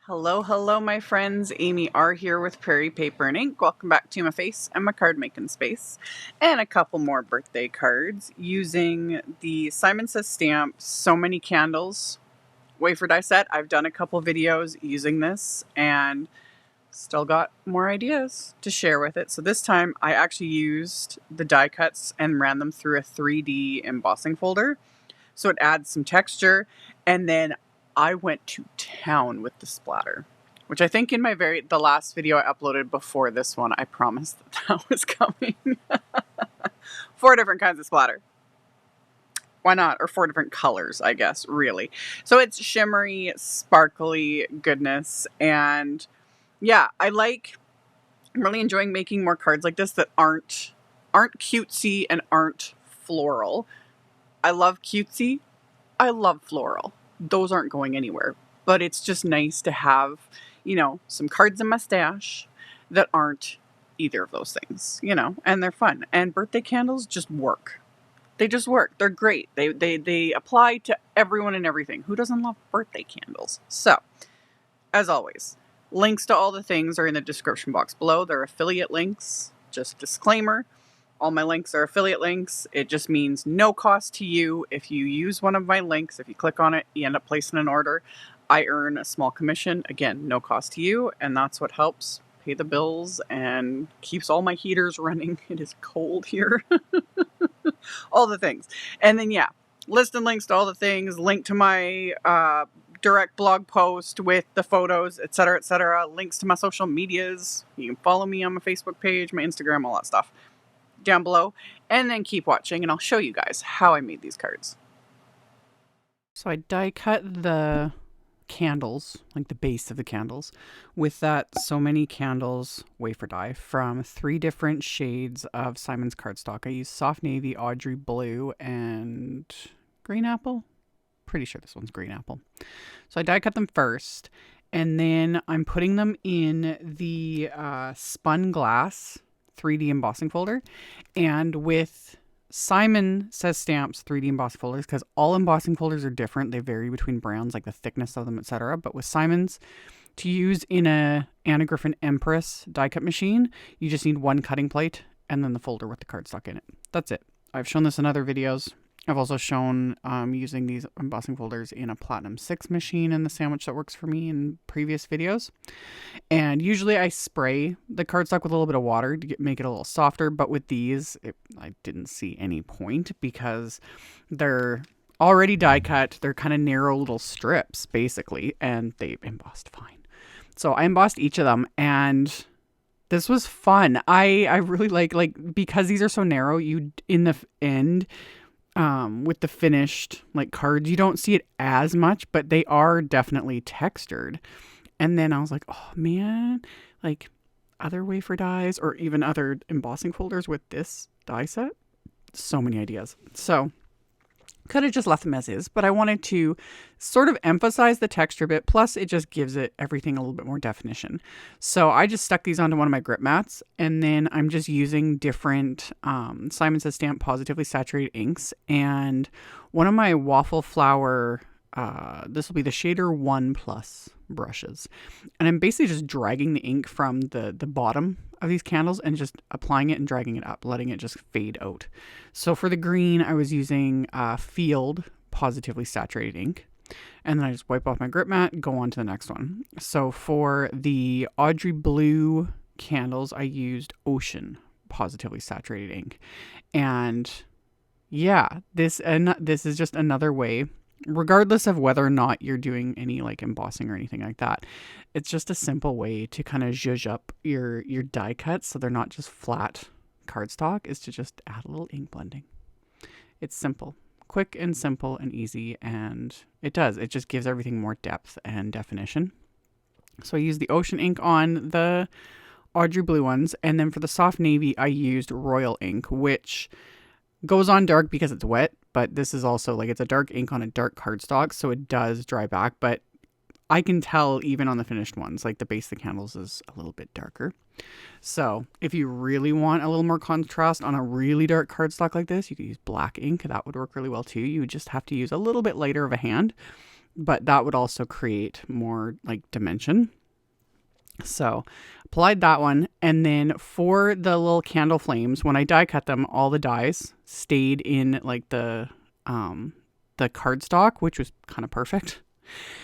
Hello, hello, my friends. AmyR here with Prairie Paper and Ink. Welcome back to my face and my card making space. And a couple more birthday cards using the Simon Says stamp So Many Candles wafer die set. I've done a couple videos using this and still got more ideas to share with it. So this time I actually used the die cuts and ran them through a 3D embossing folder. So it adds some texture, and then I went to town with the splatter, which I think in the last video I uploaded before this one, I promised that was coming. 4 different kinds of splatter. Why not? Or 4 different colors, I guess, really. So it's shimmery, sparkly goodness, and yeah, I'm really enjoying making more cards like this that aren't cutesy and aren't floral. I love cutesy. I love floral. Those aren't going anywhere. But it's just nice to have, some cards in my stash that aren't either of those things, and they're fun. And birthday candles just work. They just work. They're great. They apply to everyone and everything. Who doesn't love birthday candles? So, as always, links to all the things are in the description box below. They're affiliate links. Just disclaimer. All my links are affiliate links. It just means no cost to you. If you use one of my links, if you click on it, you end up placing an order. I earn a small commission. Again, no cost to you. And that's what helps pay the bills and keeps all my heaters running. It is cold here. All the things. And then, list and links to all the things. Link to my direct blog post with the photos, etc., etc. Links to my social medias. You can follow me on my Facebook page, my Instagram, all that stuff down below, and then keep watching and I'll show you guys how I made these cards. So I die cut the candles, like the base of the candles, with that So Many Candles wafer die from 3 different shades of Simon's cardstock. I used soft navy, Audrey blue, and green apple. Pretty sure this one's green apple. So I die cut them first, and then I'm putting them in the spun glass 3D embossing folder. And with Simon Says Stamps 3D embossing folders, because all embossing folders are different, they vary between brands, like the thickness of them, etc. But with Simon's, to use in a Griffin EMPRESS die cut machine, you just need 1 cutting plate and then the folder with the cardstock in it. That's it. I've shown this in other videos. I've also shown using these embossing folders in a Platinum 6 machine in the sandwich that works for me in previous videos. And usually I spray the cardstock with a little bit of water to make it a little softer. But with these, I didn't see any point because they're already die cut. They're kind of narrow little strips, basically, and they embossed fine. So I embossed each of them, and this was fun. I really like because these are so narrow, you in the end, with the finished cards, you don't see it as much, but they are definitely textured. And then I was like, oh man, other wafer dies or even other embossing folders with this die set, so many ideas. So could have just left them as is, but I wanted to sort of emphasize the texture bit. Plus it just gives it everything a little bit more definition. So I just stuck these onto one of my grip mats, and then I'm just using different Simon Says Stamp Positively Saturated inks, and one of my Waffle Flower, this will be the shader 1 plus brushes. And I'm basically just dragging the ink from the bottom of these candles and just applying it and dragging it up, letting it just fade out. So for the green, I was using Field Positively Saturated ink. And then I just wipe off my grip mat, go on to the next one. So for the Audrey blue candles, I used Ocean Positively Saturated ink. And yeah, this is just another way, regardless of whether or not you're doing any embossing or anything like that. It's just a simple way to kind of zhuzh up your die cuts so they're not just flat cardstock, is to just add a little ink blending. It's simple, quick and simple and easy, and it just gives everything more depth and definition. So I used the Ocean ink on the Audrey blue ones, and then for the soft navy I used Royal ink, which goes on dark because it's wet, but this is also it's a dark ink on a dark cardstock, so it does dry back, but I can tell even on the finished ones, the base of the candles is a little bit darker. So if you really want a little more contrast on a really dark cardstock like this, you could use black ink. That would work really well too. You would just have to use a little bit lighter of a hand but that would also create more like dimension. So applied that one. And then for the little candle flames, when I die cut them, all the dies stayed in like the cardstock, which was kind of perfect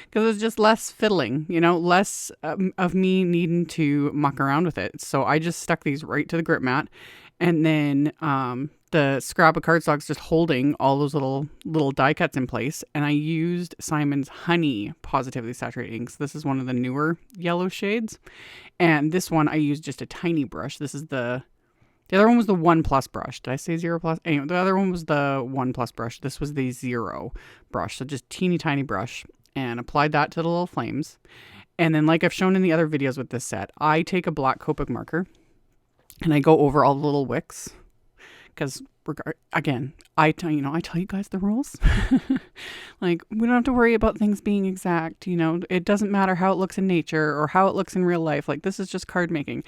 because it was just less fiddling, less of me needing to muck around with it. So I just stuck these right to the grip mat, and then the scrap of cardstock's just holding all those little die cuts in place. And I used Simon's Honey Positively Saturated inks. This is one of the newer yellow shades, and this one I used just a tiny brush. This is the other one was the 1 Plus brush. Did I say 0 Plus? Anyway, the other one was the 1 Plus brush. This was the 0 brush. So just teeny tiny brush, and applied that to the little flames. And then, like I've shown in the other videos with this set, I take a black Copic marker and I go over all the little wicks. Because, again, I tell you guys the rules. Like, we don't have to worry about things being exact. It doesn't matter how it looks in nature or how it looks in real life. Like, this is just card making.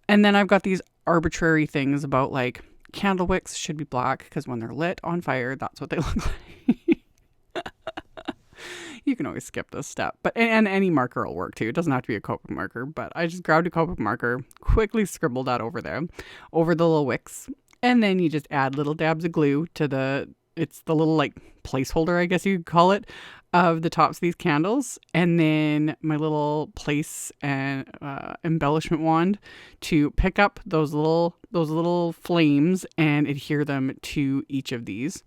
And then I've got these arbitrary things about, like, candle wicks should be black because when they're lit on fire, that's what they look like. You can always skip this step, but and any marker will work too. It doesn't have to be a Copic marker, but I just grabbed a Copic marker, quickly scribbled that over there, over the little wicks, and then you just add little dabs of glue to it's the little like placeholder, I guess you could call it, of the tops of these candles, and then my little place and embellishment wand to pick up those little flames and adhere them to each of these.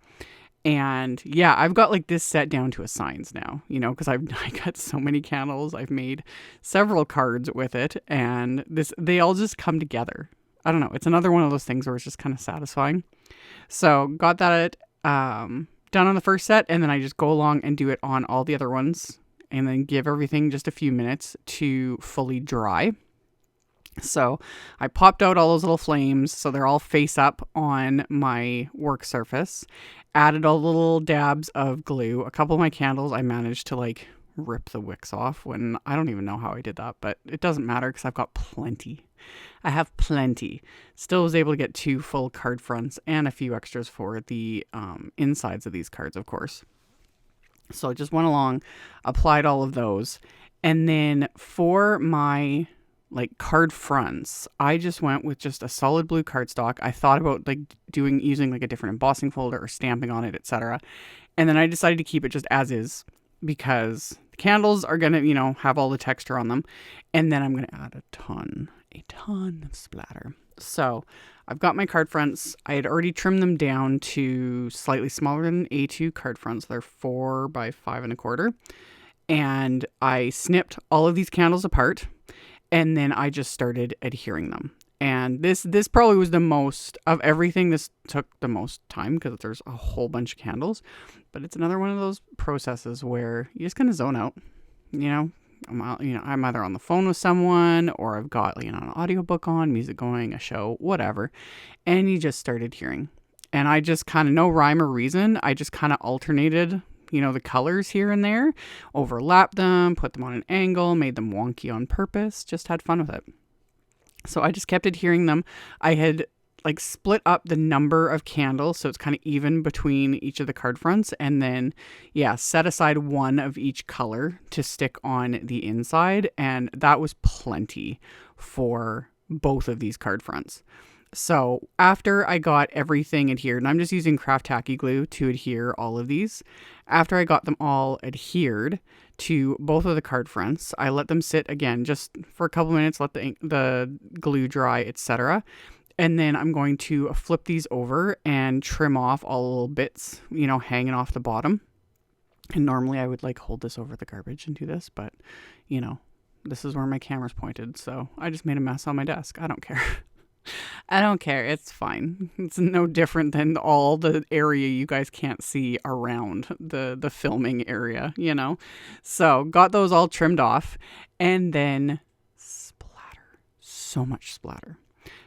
And yeah, I've got like this set down to a science now, because I got so many candles. I've made several cards with it, and they all just come together. I don't know. It's another one of those things where it's just kind of satisfying. So got that done on the first set, and then I just go along and do it on all the other ones, and then give everything just a few minutes to fully dry. So I popped out all those little flames so they're all face up on my work surface. Added all the little dabs of glue. A couple of my candles I managed to like rip the wicks off when I don't even know how I did that, but it doesn't matter because I've got plenty. I have plenty. Still was able to get 2 full card fronts and a few extras for the insides of these cards, of course. So I just went along, applied all of those, and then for my like card fronts, I just went with just a solid blue cardstock. I thought about like using like a different embossing folder or stamping on it, etc. And then I decided to keep it just as is because the candles are going to, have all the texture on them. And then I'm going to add a ton of splatter. So I've got my card fronts. I had already trimmed them down to slightly smaller than A2 card fronts. They're 4 by 5.25. And I snipped all of these candles apart. And then I just started adhering them. And this probably was the most of everything. This took the most time because there's a whole bunch of candles. But it's another one of those processes where you just kind of zone out. I'm either on the phone with someone or I've got an audiobook on, music going, a show, whatever. And you just start adhering. And I just kind of, no rhyme or reason, I just kind of alternated the colors here and there, overlapped them, put them on an angle, made them wonky on purpose, just had fun with it. So I just kept adhering them. I had like split up the number of candles so it's kind of even between each of the card fronts, and then set aside one of each color to stick on the inside, and that was plenty for both of these card fronts. So after I got everything adhered, and I'm just using craft tacky glue to adhere all of these. After I got them all adhered to both of the card fronts, I let them sit again just for a couple minutes, let the glue dry, etc. And then I'm going to flip these over and trim off all the little bits, hanging off the bottom. And normally I would like hold this over the garbage and do this, but this is where my camera's pointed. So I just made a mess on my desk. I don't care. I don't care. It's fine. It's no different than all the area you guys can't see around the filming area, So got those all trimmed off, and then splatter. So much splatter.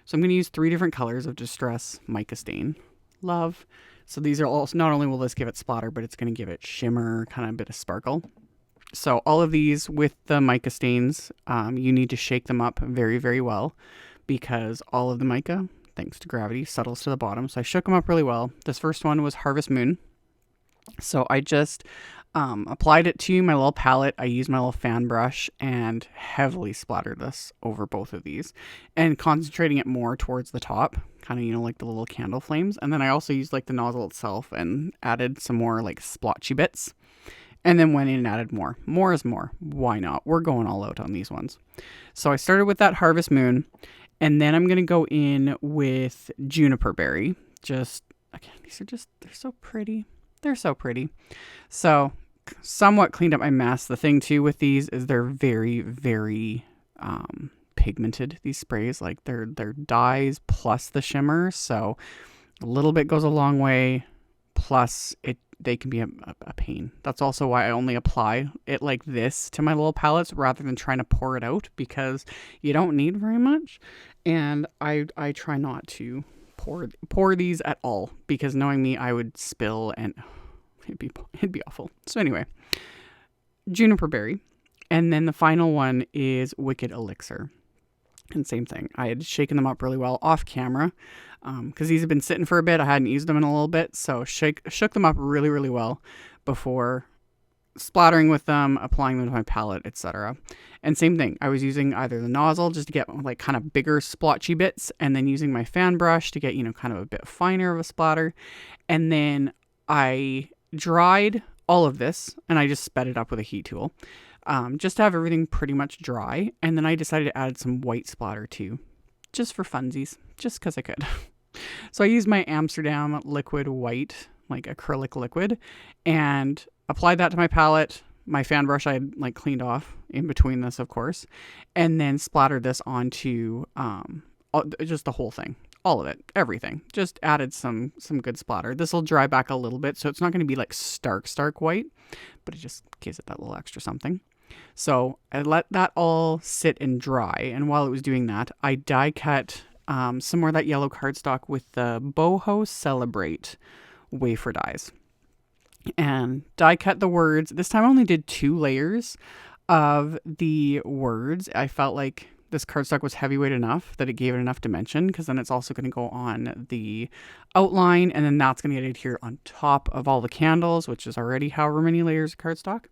So I'm going to use 3 different colors of Distress Mica Stain. Love. So these are all, not only will this give it splatter, but it's going to give it shimmer, kind of a bit of sparkle. So all of these with the mica stains, you need to shake them up very, very well, because all of the mica, thanks to gravity, settles to the bottom. So I shook them up really well. This first one was Harvest Moon. So I just Applied it to my little palette. I used my little fan brush and heavily splattered this over both of these and concentrating it more towards the top, kind of, like the little candle flames. And then I also used like the nozzle itself and added some more like splotchy bits, and then went in and added more. More is more. Why not? We're going all out on these ones. So I started with that Harvest Moon, and then I'm going to go in with Juniper Berry. Just, again, they're so pretty. They're so pretty. So somewhat cleaned up my mess. The thing too with these is they're very, very pigmented, these sprays. Like they're dyes plus the shimmer. So a little bit goes a long way. Plus they can be a pain. That's also why I only apply it like this to my little palettes rather than trying to pour it out, because you don't need very much. And I try not to pour these at all, because knowing me, I would spill and it'd be awful. So anyway, Juniper Berry. And then the final one is Wicked Elixir. And same thing. I had shaken them up really well off camera because these have been sitting for a bit. I hadn't used them in a little bit. So shook them up really, really well before splattering with them, applying them to my palette, etc. And same thing. I was using either the nozzle just to get like kind of bigger splotchy bits, and then using my fan brush to get, kind of a bit finer of a splatter. And then I dried all of this and I just sped it up with a heat tool. Just to have everything pretty much dry. And then I decided to add some white splatter too, just for funsies, just because I could. So I used my Amsterdam liquid white, like acrylic liquid, and applied that to my palette. My fan brush I had like cleaned off in between this, of course, and then splattered this onto just the whole thing. All of it, everything. Just added some good splatter. This will dry back a little bit, so it's not going to be like stark white, but it just gives it that little extra something. So I let that all sit and dry, and while it was doing that, I die cut some more of that yellow cardstock with the Boho Celebrate wafer dies. And die cut the words. This time I only did 2 layers of the words. I felt like this cardstock was heavyweight enough that it gave it enough dimension, because then it's also going to go on the outline, and then that's going to get adhered on top of all the candles, which is already however many layers of cardstock.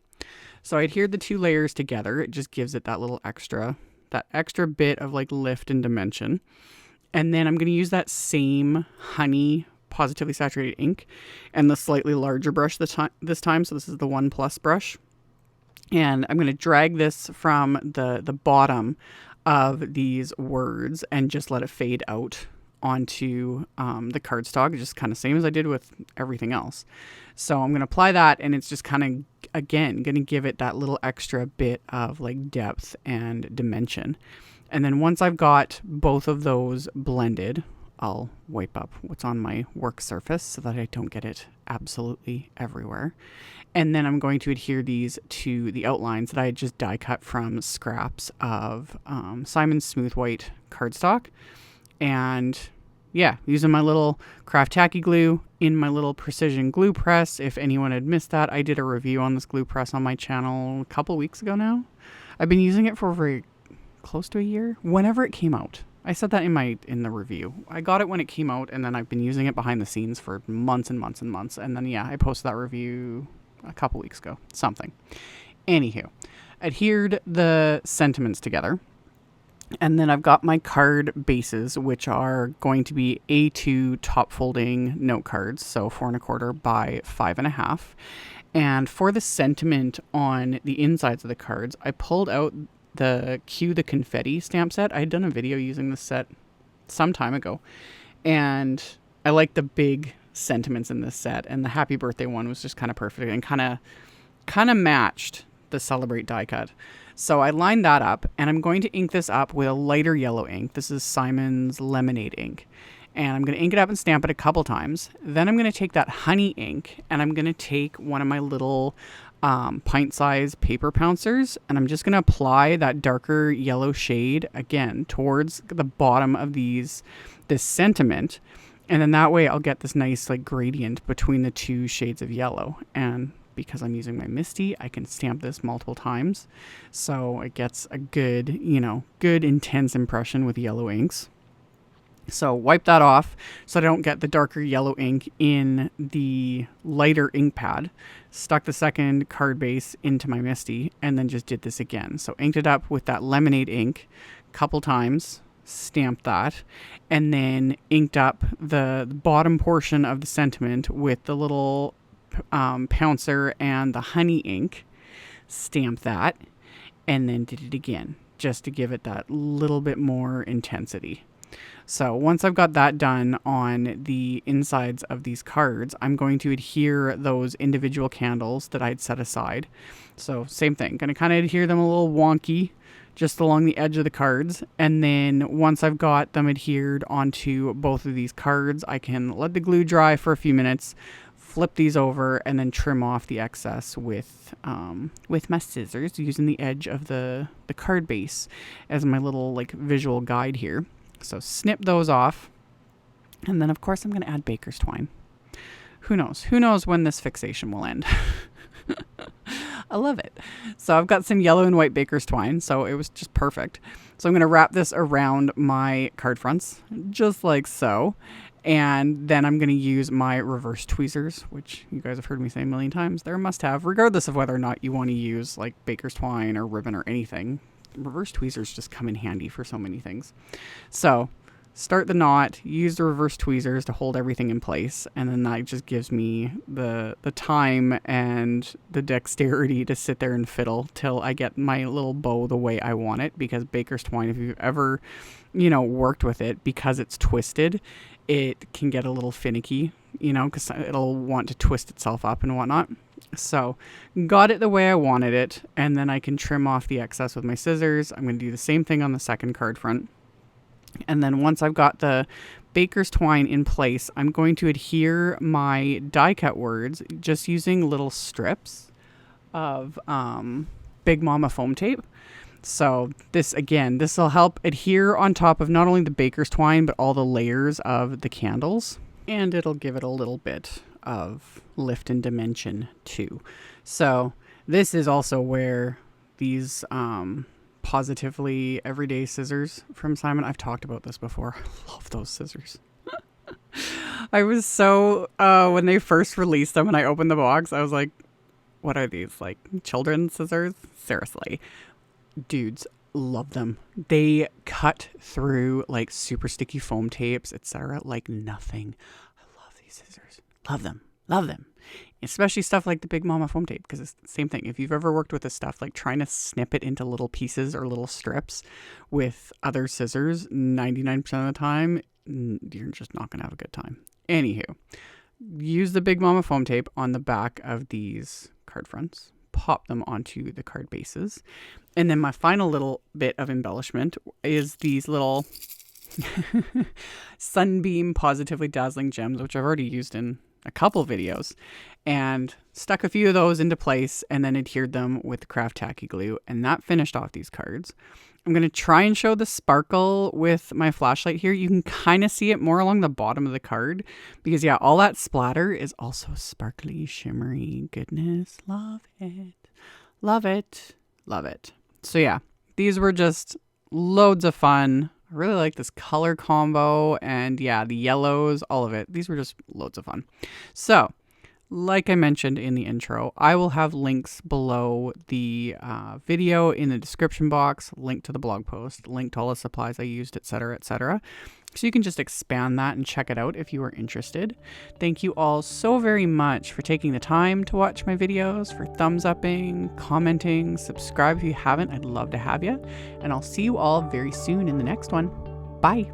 So I adhered the 2 layers together. It just gives it that little extra bit of like lift and dimension. And then I'm going to use that same honey Positively Saturated ink and the slightly larger brush this time. So this is the 1+ brush. And I'm going to drag this from the bottom of these words and just let it fade out onto the cardstock, just kind of same as I did with everything else. So I'm going to apply that, and it's just kind of, again, going to give it that little extra bit of like depth and dimension. And then once I've got both of those blended, I'll wipe up what's on my work surface so that I don't get it absolutely everywhere. And then I'm going to adhere these to the outlines that I had just die cut from scraps of Simon's Smooth White cardstock. And yeah, using my little craft tacky glue in my little precision glue press. If anyone had missed that, I did a review on this glue press on my channel a couple weeks ago now. I've been using it for very close to a year, whenever it came out. I said that in the review. I got it when it came out, and then I've been using it behind the scenes for months and months and months. And then yeah, I posted that review a couple weeks ago. Something. Anywho, adhered the sentiments together. And then I've got my card bases, which are going to be A2 top folding note cards. So 4 1/4 by 5 1/2. And for the sentiment on the insides of the cards, I pulled out the the Confetti stamp set. I had done a video using this set some time ago, and I like the big sentiments in this set, and the happy birthday one was just kind of perfect and kind of matched the Celebrate die cut. So I lined that up, and I'm going to ink this up with a lighter yellow ink. This is Simon's Lemonade ink, and I'm going to ink it up and stamp it a couple times. Then I'm going to take that honey ink, and I'm going to take one of my little pint-sized paper pouncers, and I'm just going to apply that darker yellow shade again towards the bottom of this sentiment, and then that way I'll get this nice like gradient between the 2 shades of yellow. And because I'm using my MISTI, I can stamp this multiple times, so it gets a good intense impression with yellow inks. So wipe that off so I don't get the darker yellow ink in the lighter ink pad. Stuck the second card base into my MISTI and then just did this again. So inked it up with that lemonade ink a couple times, stamped that, and then inked up the bottom portion of the sentiment with the little pouncer and the honey ink, stamped that, and then did it again just to give it that little bit more intensity. So once I've got that done on the insides of these cards, I'm going to adhere those individual candles that I'd set aside. So same thing, going to kind of adhere them a little wonky just along the edge of the cards. And then once I've got them adhered onto both of these cards, I can let the glue dry for a few minutes, flip these over, and then trim off the excess with my scissors using the edge of the card base as my little like visual guide here. So snip those off. And then of course I'm going to add baker's twine. Who knows? Who knows when this fixation will end? I love it. So I've got some yellow and white baker's twine, so it was just perfect. So I'm going to wrap this around my card fronts, just like so. And then I'm going to use my reverse tweezers, which you guys have heard me say a million times. They're a must-have, regardless of whether or not you want to use like baker's twine or ribbon or anything. Reverse tweezers just come in handy for so many things. So start the knot, use the reverse tweezers to hold everything in place, and then that just gives me the time and the dexterity to sit there and fiddle till I get my little bow the way I want it. Because baker's twine, if you've ever worked with it, because it's twisted, it can get a little finicky, because it'll want to twist itself up and whatnot. So got it the way I wanted it, and then I can trim off the excess with my scissors. I'm going to do the same thing on the second card front. And then once I've got the baker's twine in place, I'm going to adhere my die cut words just using little strips of Big Mama foam tape. So this will help adhere on top of not only the baker's twine, but all the layers of the candles. And it'll give it a little bit of lift and dimension too. So this is also where these Pawsitively everyday scissors from Simon, I've talked about this before. I love those scissors. I was so when they first released them and I opened the box, I was like, what are these, like children's scissors? Seriously, dudes, love them. They cut through like super sticky foam tapes, etc. like nothing. I love these scissors. Love them. Especially stuff like the Big Mama foam tape, because it's the same thing. If you've ever worked with this stuff, like trying to snip it into little pieces or little strips with other scissors, 99% of the time, you're just not going to have a good time. Anywho, use the Big Mama foam tape on the back of these card fronts, pop them onto the card bases. And then my final little bit of embellishment is these little Sunbeam Pawsitively Dazzling gems, which I've already used in a couple videos, and stuck a few of those into place and then adhered them with the craft tacky glue, and that finished off these cards. I'm going to try and show the sparkle with my flashlight here. You can kind of see it more along the bottom of the card because all that splatter is also sparkly, shimmery goodness. Love it. So these were just loads of fun. I really like this color combo, and the yellows, all of it. These were just loads of fun. So, like I mentioned in the intro, I will have links below the video in the description box, link to the blog post, link to all the supplies I used, etc., etc. So you can just expand that and check it out if you are interested. Thank you all so very much for taking the time to watch my videos, for thumbs upping, commenting, subscribe if you haven't. I'd love to have you. And I'll see you all very soon in the next one. Bye.